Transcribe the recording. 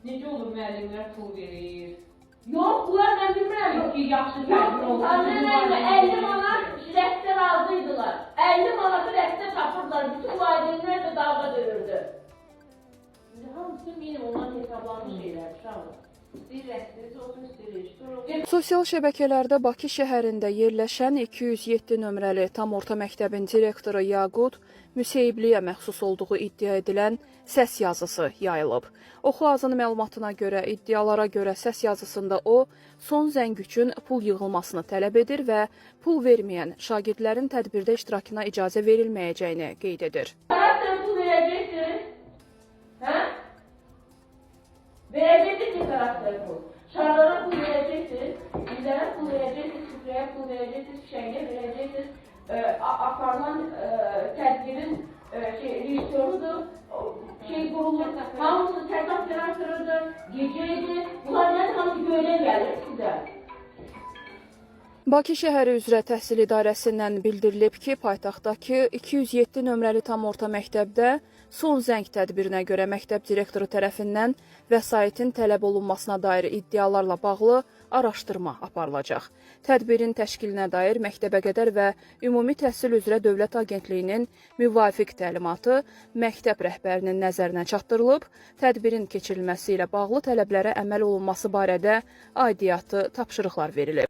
Necə olur müəllimlər pul verir? Yox, bunlar mən bilmirəm. Ki, yaxşı Yox, təmin olsun. annelerle 50 manat rəstər aldıydılar. 50 manatı rəstər tapırdılar. Bütün valideynlər də dalga dönürdü. Hamısı minimumdan hesablanmış şeyler. Uşaqlar. İstəyir rəstəriz olsun, istəyir rejissor olsun. Sosial şəbəkələrdə Bakı şəhərində yerləşən 207 nömrəli tam orta məktəbin direktoru Yaqut Müseyibliyə məxsus olduğu iddia edilən səs yazısı yayılıb. Oxu-Azın məlumatına görə, iddialara görə səs yazısında o, son zəng üçün pul yığılmasını tələb edir və pul verməyən şagirdlərin tədbirdə iştirakına icazə verilməyəcəyini qeyd edir. Karakter pul vereceksin. He? Vereceksin ki karakter pul. Şarlara pul vereceksin. Bizlere pul vereceksin. Şifreye pul vereceksin. Fişenge vereceksin. Aparılan tedbirin rejissörüdür. Kurulur. Hamısı tertap direktörüdür. Geceydi. Bunlar ne hamısı göğe gelir size. Bakı şəhəri üzrə təhsil idarəsindən bildirilib ki, paytaxtdakı 207 nömrəli tam orta məktəbdə son zəng tədbirinə görə məktəb direktoru tərəfindən vəsaitin tələb olunmasına dair iddialarla bağlı araşdırma aparılacaq. Tədbirin təşkilinə dair məktəbəqədər və ümumi təhsil üzrə Dövlət Agentliyinin müvafiq təlimatı məktəb rəhbərinin nəzərinə çatdırılıb, tədbirin keçirilməsi ilə bağlı tələblərə əməl olunması barədə aidiyyatı tapşırıqlar verilib.